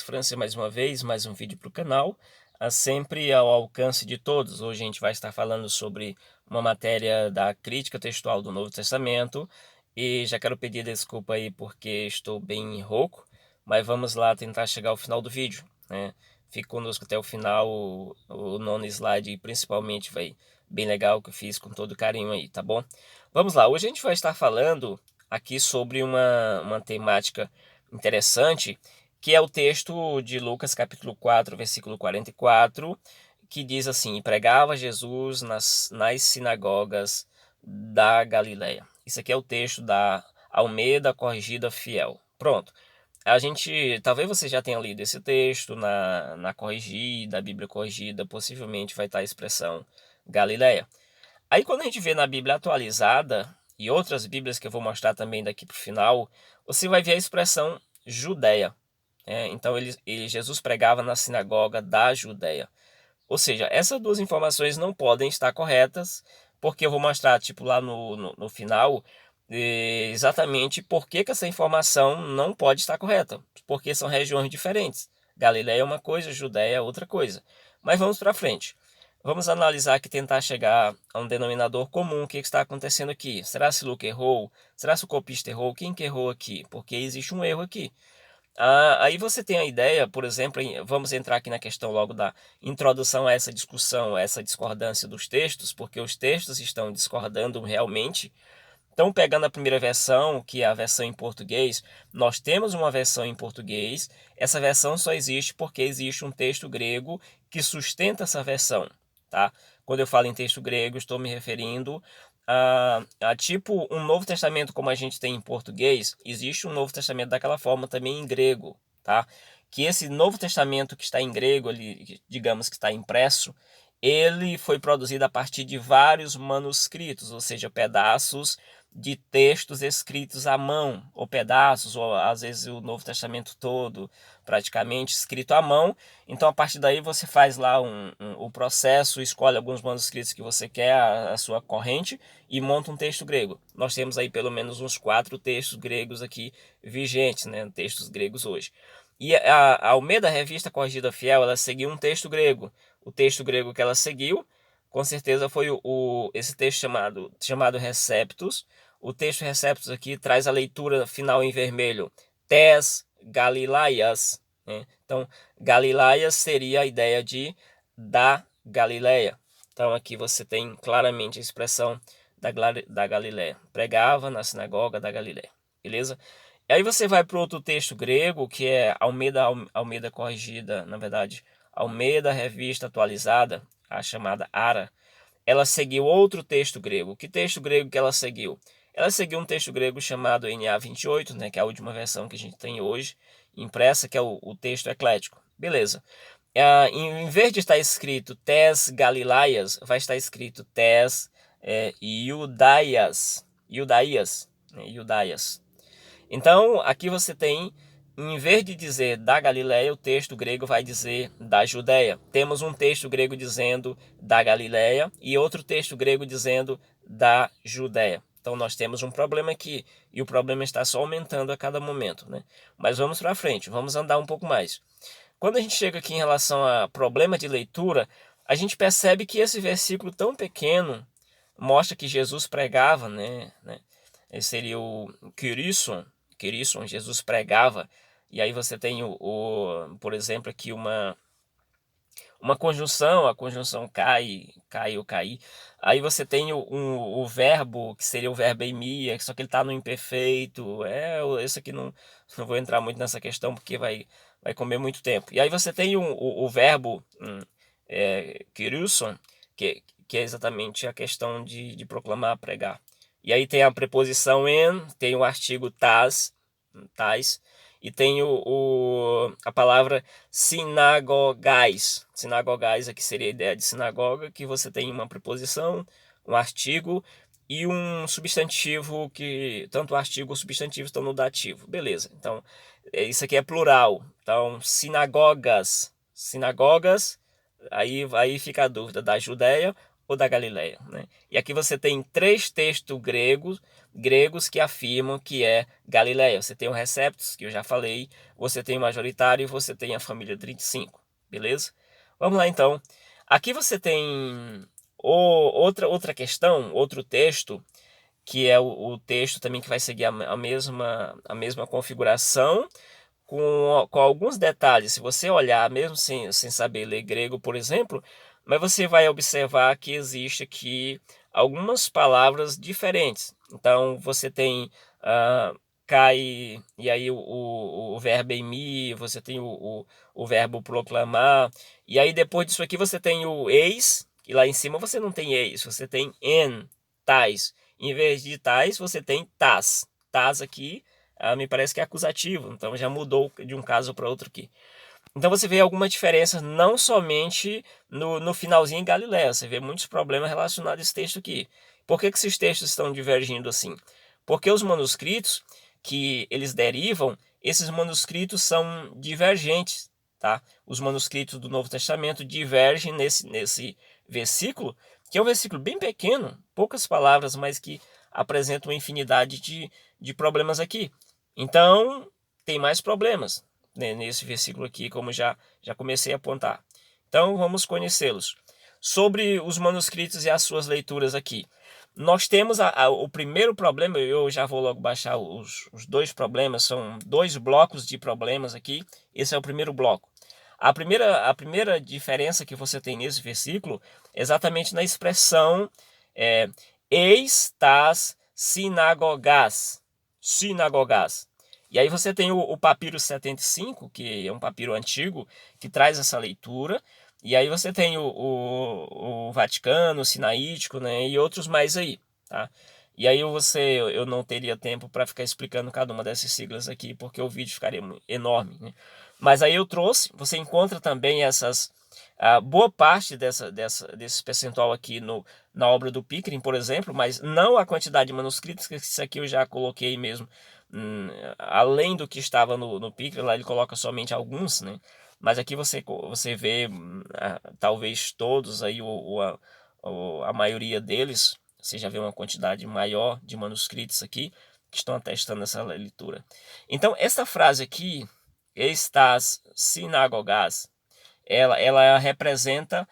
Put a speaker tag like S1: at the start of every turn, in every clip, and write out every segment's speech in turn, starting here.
S1: França mais uma vez, mais um vídeo para o canal, sempre ao alcance de todos. Hoje a gente vai estar falando sobre uma matéria da crítica textual do Novo Testamento e já quero pedir desculpa aí porque estou bem rouco, mas vamos lá tentar chegar ao final do vídeo, né? Fique conosco até o final, o nono slide principalmente vai bem legal que eu fiz com todo carinho aí, tá bom? Vamos lá, hoje a gente vai estar falando aqui sobre uma temática interessante, que é o texto de Lucas capítulo 4, versículo 44, que diz assim: "E pregava Jesus nas sinagogas da Galileia." Isso aqui é o texto da Almeida Corrigida Fiel. Pronto. Talvez você já tenha lido esse texto na corrigida, a Bíblia corrigida, possivelmente vai estar a expressão Galileia. Aí quando a gente vê na Bíblia atualizada, e outras Bíblias que eu vou mostrar também daqui para o final, você vai ver a expressão Judéia. Então Jesus pregava na sinagoga da Judéia. Ou seja, essas duas informações não podem estar corretas, porque eu vou mostrar tipo lá no final exatamente por que essa informação não pode estar correta. Porque são regiões diferentes. Galiléia é uma coisa, Judéia é outra coisa. Mas vamos para frente. Vamos analisar aqui, tentar chegar a um denominador comum. O que está acontecendo aqui? Será se Luke errou? Será se o copista errou? Quem que errou aqui? Porque existe um erro aqui. Aí você tem a ideia, por exemplo, vamos entrar aqui na questão logo da introdução a essa discussão, a essa discordância dos textos, porque os textos estão discordando realmente. Então, pegando a primeira versão, que é a versão em português, nós temos uma versão em português. Essa versão só existe porque existe um texto grego que sustenta essa versão, tá? Quando eu falo em texto grego, estou me referindo a tipo um Novo Testamento como a gente tem em português. Existe um Novo Testamento daquela forma também em grego, tá? Que esse Novo Testamento que está em grego, ali, digamos que está impresso, ele foi produzido a partir de vários manuscritos, ou seja, pedaços de textos escritos à mão, ou pedaços, ou às vezes o Novo Testamento todo, praticamente escrito à mão. Então, a partir daí, você faz lá o processo, escolhe alguns manuscritos que você quer, a sua corrente, e monta um texto grego. Nós temos aí pelo menos uns 4 textos gregos aqui vigentes, né? Textos gregos hoje. E a Almeida Revista Corrigida Fiel, ela seguiu um texto grego. O texto grego que ela seguiu, com certeza foi esse texto chamado Receptus. O texto Receptus aqui traz a leitura final em vermelho, Tes Galilaias, né? Então, Galilaias seria a ideia de da Galileia. Então, aqui você tem claramente a expressão da Galileia. Pregava na sinagoga da Galileia, beleza? E aí você vai para outro texto grego, que é Almeida Corrigida, na verdade, Almeida Revista Atualizada, a chamada ARA. Ela seguiu outro texto grego. Que texto grego que ela seguiu? Ela seguiu um texto grego chamado NA28, né, que é a última versão que a gente tem hoje, impressa, que é o texto eclético. Beleza. Em vez de estar escrito Tes Galilaias, vai estar escrito Tes Iudaias. Iudaias, né, Iudaias. Então, aqui você tem, em vez de dizer da Galileia, o texto grego vai dizer da Judéia. Temos um texto grego dizendo da Galileia e outro texto grego dizendo da Judéia. Então, nós temos um problema aqui e o problema está só aumentando a cada momento, né? Mas vamos para frente, vamos andar um pouco mais. Quando a gente chega aqui em relação a problema de leitura, a gente percebe que esse versículo tão pequeno mostra que Jesus pregava, né? Esse seria o Kyrisson, Jesus pregava. E aí você tem, por exemplo, aqui uma conjunção, a conjunção cai ou cair. Aí você tem o verbo, que seria o verbo eimia, só que ele está no imperfeito. Esse aqui não vou entrar muito nessa questão, porque vai comer muito tempo. E aí você tem o verbo kyriosson, que é exatamente a questão de proclamar, pregar. E aí tem a preposição em, tem o artigo tais, e tem a palavra sinagogais. Sinagogais aqui seria a ideia de sinagoga, que você tem uma preposição, um artigo e um substantivo, que tanto o artigo ou o substantivo estão no dativo. Beleza, então isso aqui é plural. Então, sinagogas, aí fica a dúvida da Judéia ou da Galileia, né? E aqui você tem 3 textos gregos gregos que afirmam que é Galileia. Você tem o Receptus, que eu já falei, você tem o majoritário e você tem a família 35, beleza? Vamos lá então. Aqui você tem outra questão, outro texto, que é o texto também que vai seguir a mesma configuração, com alguns detalhes. Se você olhar, mesmo sem saber ler grego, por exemplo, mas você vai observar que existe aqui algumas palavras diferentes. Então, você tem cai, e aí o verbo eimi, você tem o verbo proclamar, e aí depois disso aqui você tem o eis, e lá em cima você não tem eis, você tem en, tais. Em vez de tais, você tem tas. Tas aqui me parece que é acusativo, então já mudou de um caso para outro aqui. Então você vê alguma diferença não somente no finalzinho em Galiléia, você vê muitos problemas relacionados a esse texto aqui. Por que esses textos estão divergindo assim? Porque os manuscritos que eles derivam, esses manuscritos são divergentes, tá? Os manuscritos do Novo Testamento divergem nesse versículo, que é um versículo bem pequeno, poucas palavras, mas que apresenta uma infinidade de problemas aqui. Então, tem mais problemas, né, nesse versículo aqui, como já comecei a apontar. Então, vamos conhecê-los. Sobre os manuscritos e as suas leituras aqui. Nós temos o primeiro problema, eu já vou logo baixar os dois problemas, são dois blocos de problemas aqui. Esse é o primeiro bloco. A primeira diferença que você tem nesse versículo é exatamente na expressão eis tas sinagogas. Sinagogas. E aí você tem o papiro 75, que é um papiro antigo, que traz essa leitura. E aí você tem o Vaticano, o Sinaítico, né, e outros mais aí, tá? E aí eu não teria tempo para ficar explicando cada uma dessas siglas aqui, porque o vídeo ficaria enorme, né? Mas aí eu trouxe, você encontra também boa parte desse percentual aqui na obra do Pickering, por exemplo, mas não a quantidade de manuscritos, que isso aqui eu já coloquei mesmo, além do que estava no Pickering, lá ele coloca somente alguns, né? Mas aqui você vê talvez todos aí, a maioria deles, você já vê uma quantidade maior de manuscritos aqui que estão atestando essa leitura. Então, essa frase aqui, estas sinagogas, ela representa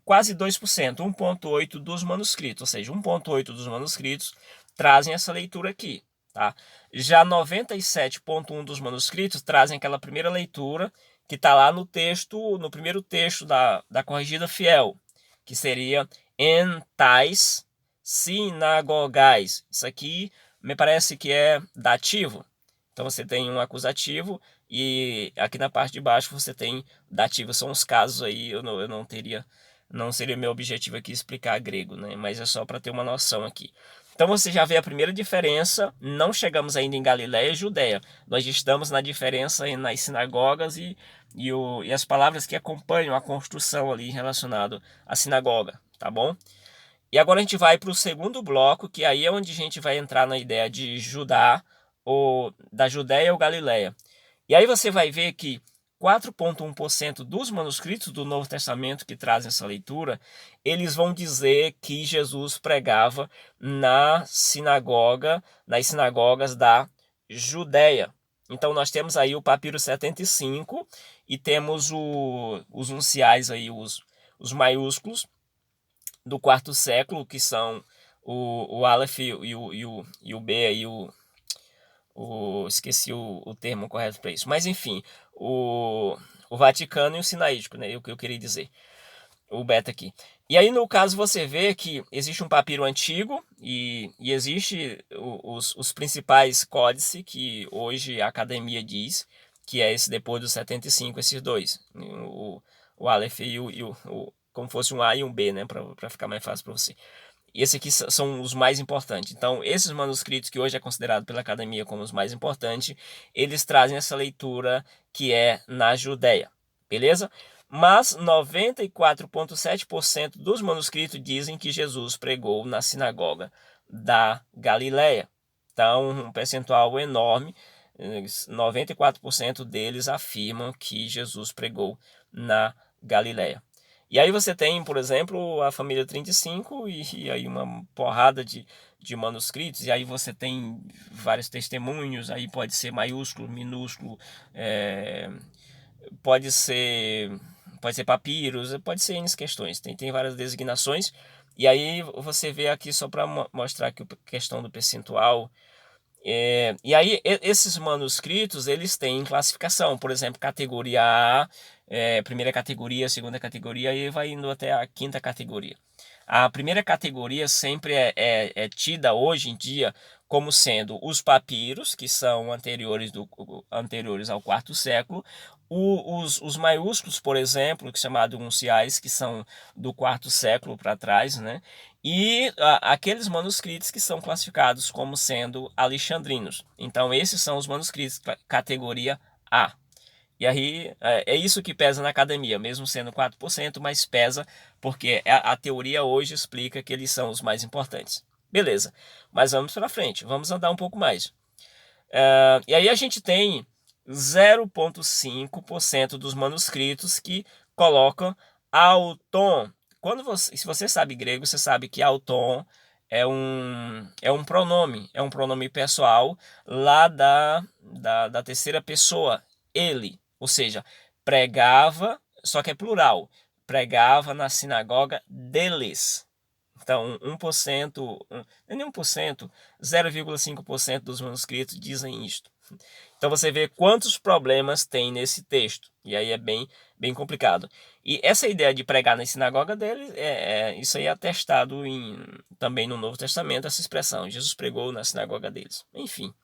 S1: quase 2%, 1,8% dos manuscritos, ou seja, 1,8% dos manuscritos trazem essa leitura aqui. Tá? Já 97,1% dos manuscritos trazem aquela primeira leitura que está lá no texto, no primeiro texto da corrigida fiel, que seria en tais sinagogais. Isso aqui me parece que é dativo. Então você tem um acusativo e aqui na parte de baixo você tem dativo. São os casos aí, não seria meu objetivo aqui explicar grego, né? Mas é só para ter uma noção aqui. Então você já vê a primeira diferença, não chegamos ainda em Galiléia e Judéia. Nós estamos na diferença nas sinagogas e as palavras que acompanham a construção ali relacionado à sinagoga, tá bom? E agora a gente vai para o segundo bloco, que aí é onde a gente vai entrar na ideia de Judá, ou da Judéia ou Galiléia. E aí você vai ver que 4,1% dos manuscritos do Novo Testamento que trazem essa leitura, eles vão dizer que Jesus pregava nas sinagogas da Judéia. Então nós temos aí o papiro 75 e temos os unciais aí, os maiúsculos do quarto século, que são o Aleph e o B aí, esqueci o termo correto para isso, mas enfim, o Vaticano e o Sinaítico, né? O que eu queria dizer, o beta aqui. E aí no caso você vê que existe um papiro antigo e existe os principais códices que hoje a academia diz que é esse depois do 75, esses dois, o Aleph e como fosse um A e um B, né, para ficar mais fácil para você. E esses aqui são os mais importantes. Então, esses manuscritos que hoje é considerado pela academia como os mais importantes, eles trazem essa leitura que é na Judéia, beleza? Mas 94,7% dos manuscritos dizem que Jesus pregou na sinagoga da Galileia. Então, um percentual enorme, 94% deles afirmam que Jesus pregou na Galileia. E aí você tem, por exemplo, a família 35 e aí uma porrada de manuscritos, e aí você tem vários testemunhos, aí pode ser maiúsculo, minúsculo, é, pode ser papiros, pode ser N questões, tem várias designações. E aí você vê aqui só para mostrar que a questão do percentual. E aí esses manuscritos eles têm classificação, por exemplo, categoria A, primeira categoria, segunda categoria, e vai indo até a quinta categoria. A primeira categoria sempre é tida hoje em dia como sendo os papiros, que são anteriores ao quarto século, os maiúsculos, por exemplo, que chamados unciais, que são do quarto século para trás, né? E aqueles manuscritos que são classificados como sendo alexandrinos. Então, esses são os manuscritos categoria A. E aí é isso que pesa na academia, mesmo sendo 4%, mas pesa porque a teoria hoje explica que eles são os mais importantes. Beleza, mas vamos para frente, vamos andar um pouco mais. E aí a gente tem 0,5% dos manuscritos que colocam auton. Se você sabe grego, você sabe que auton é um pronome pessoal lá da terceira pessoa, ele, ou seja, pregava, só que é plural, pregava na sinagoga deles. Então, 1%, não é nem 1%, 0,5% dos manuscritos dizem isto. Então você vê quantos problemas tem nesse texto. E aí é bem complicado. E essa ideia de pregar na sinagoga dele, isso aí é atestado também no Novo Testamento, essa expressão. Jesus pregou na sinagoga deles. Enfim.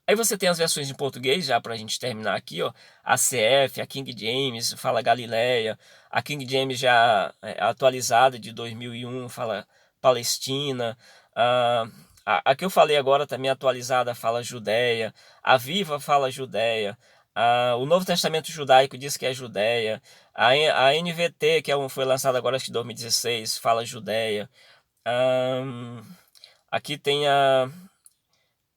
S1: Aí você tem as versões em português, já para a gente terminar aqui, ó. A CF, a King James, fala Galileia. A King James já atualizada de 2001, fala Palestina. A que eu falei agora também atualizada fala Judéia. A Viva fala Judéia. O Novo Testamento Judaico diz que é Judéia. A NVT, que foi lançada agora acho que em 2016, fala Judéia. Aqui tem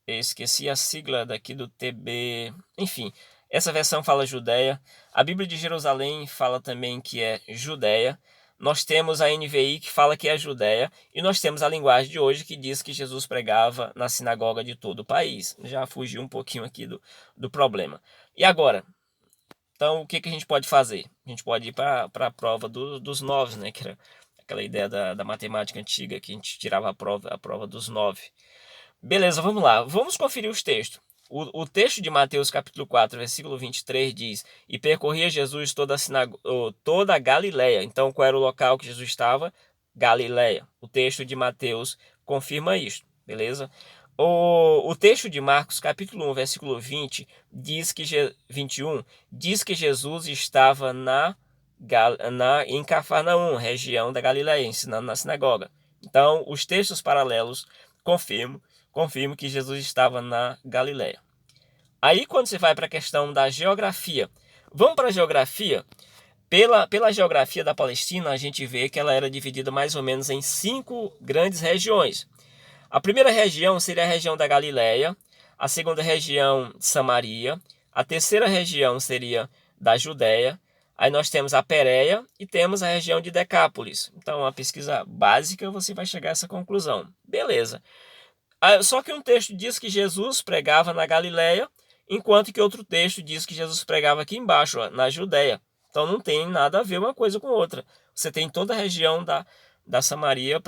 S1: eu esqueci a sigla daqui do TB. Enfim, essa versão fala Judéia. A Bíblia de Jerusalém fala também que é Judéia. Nós temos a NVI que fala que é Judéia. E nós temos a linguagem de hoje que diz que Jesus pregava na sinagoga de todo o país. Já fugi um pouquinho aqui do problema. E agora? Então, o que a gente pode fazer? A gente pode ir para a prova dos 9, né? Que era aquela ideia da matemática antiga que a gente tirava a prova dos 9. Beleza, vamos lá. Vamos conferir os textos. O texto de Mateus capítulo 4, versículo 23 diz: E percorria Jesus toda a Galileia. Então, qual era o local que Jesus estava? Galileia. O texto de Mateus confirma isso, beleza? O texto de Marcos capítulo 1, versículo 21, diz que Jesus estava em Cafarnaum, região da Galileia, ensinando na sinagoga. Então, os textos paralelos confirmam que Jesus estava na Galileia. Aí quando você vai para a questão da geografia, vamos para a geografia. Pela geografia da Palestina, a gente vê que ela era dividida mais ou menos em 5 grandes regiões. A primeira região seria a região da Galileia, a segunda região Samaria, a terceira região seria da Judéia, aí nós temos a Pérea e temos a região de Decápolis. Então, a pesquisa básica você vai chegar a essa conclusão. Beleza. Só que um texto diz que Jesus pregava na Galileia, enquanto que outro texto diz que Jesus pregava aqui embaixo, ó, na Judéia. Então não tem nada a ver uma coisa com outra. Você tem toda a região de Samaria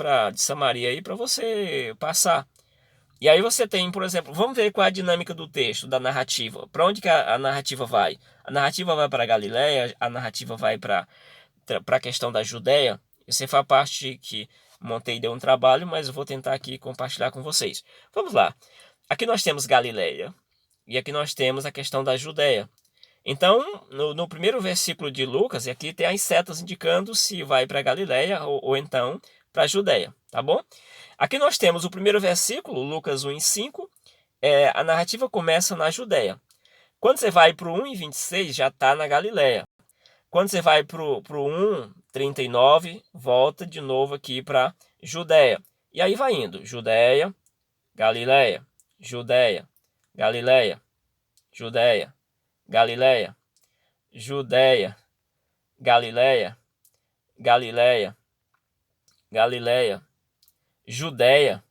S1: aí para você passar. E aí você tem, por exemplo, vamos ver qual é a dinâmica do texto, da narrativa. Para onde que a narrativa vai? A narrativa vai para a Galileia, a narrativa vai para a questão da Judéia. Essa foi a parte que montei e deu um trabalho, mas eu vou tentar aqui compartilhar com vocês. Vamos lá. Aqui nós temos Galileia e aqui nós temos a questão da Judéia. Então, no primeiro versículo de Lucas, aqui tem as setas indicando se vai para Galileia ou então para a Judéia, tá bom? Aqui nós temos o primeiro versículo, Lucas 1:5, a narrativa começa na Judéia. Quando você vai para o 1:26, já está na Galileia. Quando você vai para o 1:39, volta de novo aqui para Judéia. E aí vai indo, Judéia, Galileia, Judéia, Galileia, Judéia, Galileia, Judéia, Galileia, Galileia, Galileia, Judéia,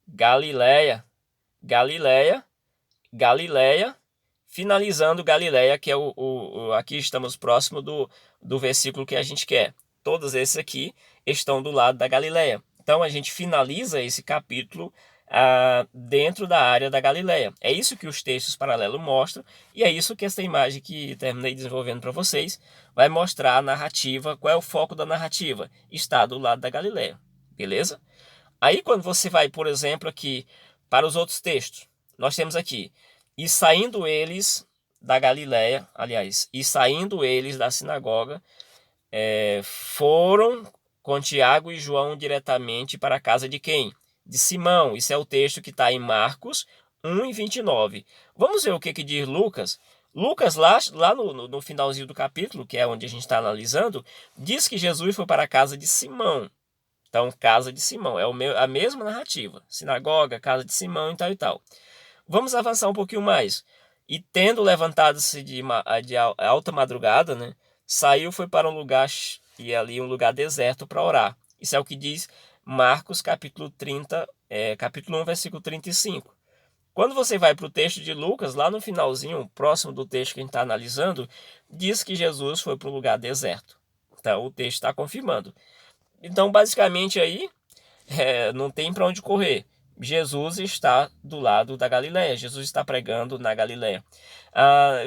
S1: Galileia, Galileia, Galileia, finalizando Galileia, que é aqui estamos próximo do versículo que a gente quer. Todos esses aqui estão do lado da Galileia. Então a gente finaliza esse capítulo dentro da área da Galileia. É isso que os textos paralelos mostram, e é isso que essa imagem que terminei desenvolvendo para vocês vai mostrar a narrativa. Qual é o foco da narrativa? Está do lado da Galileia, beleza? Aí quando você vai, por exemplo, aqui para os outros textos, nós temos aqui: e saindo eles da Galileia, aliás, e saindo eles da sinagoga, foram com Tiago e João diretamente para a casa de quem? De Simão. Isso é o texto que está em Marcos 1:29. Vamos ver o que diz Lucas. Lucas, lá no finalzinho do capítulo, que é onde a gente está analisando, diz que Jesus foi para a casa de Simão. Então, casa de Simão, é a mesma narrativa. Sinagoga, casa de Simão e tal e tal. Vamos avançar um pouquinho mais. E tendo levantado-se de alta madrugada, né, saiu, foi para um lugar, e ali um lugar deserto para orar. Isso é o que diz Marcos capítulo 30, capítulo 1, versículo 35. Quando você vai para o texto de Lucas, lá no finalzinho, próximo do texto que a gente está analisando, diz que Jesus foi para um lugar deserto. Então, o texto está confirmando. Então, basicamente aí, não tem para onde correr. Jesus está do lado da Galileia. Jesus está pregando na Galileia.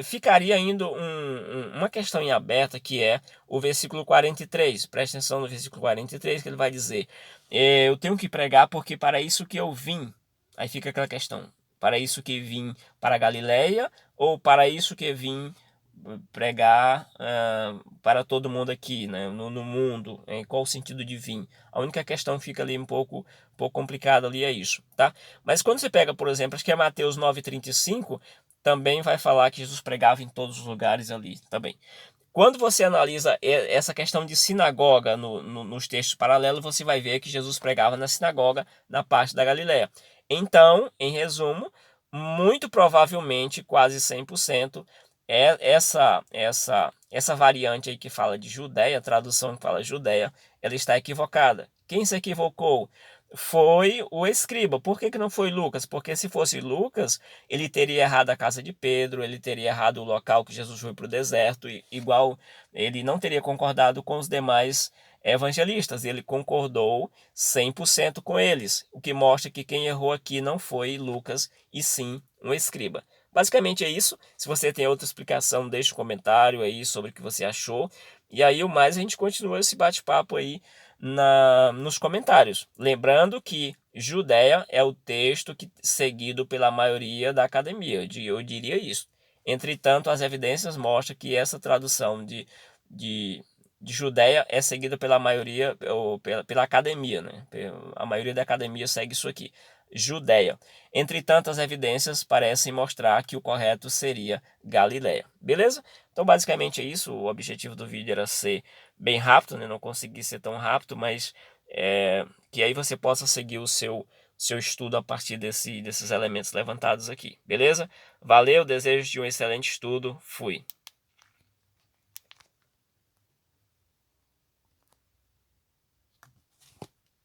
S1: Ficaria ainda uma questão em aberta, que é o versículo 43. Preste atenção no versículo 43, que ele vai dizer: eu tenho que pregar porque para isso que eu vim. Aí fica aquela questão: para isso que vim para a Galileia, ou para isso que vim pregar para todo mundo aqui, né, no mundo, em qual o sentido de vir? A única questão que fica ali um pouco complicada ali é isso, tá? Mas quando você pega, por exemplo, acho que é Mateus 9:35, também vai falar que Jesus pregava em todos os lugares ali também. Quando você analisa essa questão de sinagoga nos textos paralelos, você vai ver que Jesus pregava na sinagoga na parte da Galileia. Então, em resumo, muito provavelmente, quase 100%, essa variante aí que fala de Judéia, a tradução que fala Judéia, ela está equivocada. Quem se equivocou foi o escriba. Por que não foi Lucas? Porque se fosse Lucas, ele teria errado a casa de Pedro, ele teria errado o local que Jesus foi para o deserto, igual ele não teria concordado com os demais evangelistas. Ele concordou 100% com eles, o que mostra que quem errou aqui não foi Lucas, e sim um escriba. Basicamente é isso. Se você tem outra explicação, deixa um comentário aí sobre o que você achou. E aí o mais a gente continua esse bate-papo aí nos comentários. Lembrando que Judéia é o texto seguido pela maioria da academia, eu diria isso. Entretanto, as evidências mostram que essa tradução de Judéia é seguida pela maioria, ou pela academia, né? A maioria da academia segue isso aqui, Judéia. Entretanto, as evidências parecem mostrar que o correto seria Galileia. Beleza? Então, basicamente é isso. O objetivo do vídeo era ser bem rápido, né? Não consegui ser tão rápido, mas que aí você possa seguir o seu estudo a partir desses elementos levantados aqui. Beleza? Valeu, desejo de um excelente estudo. Fui.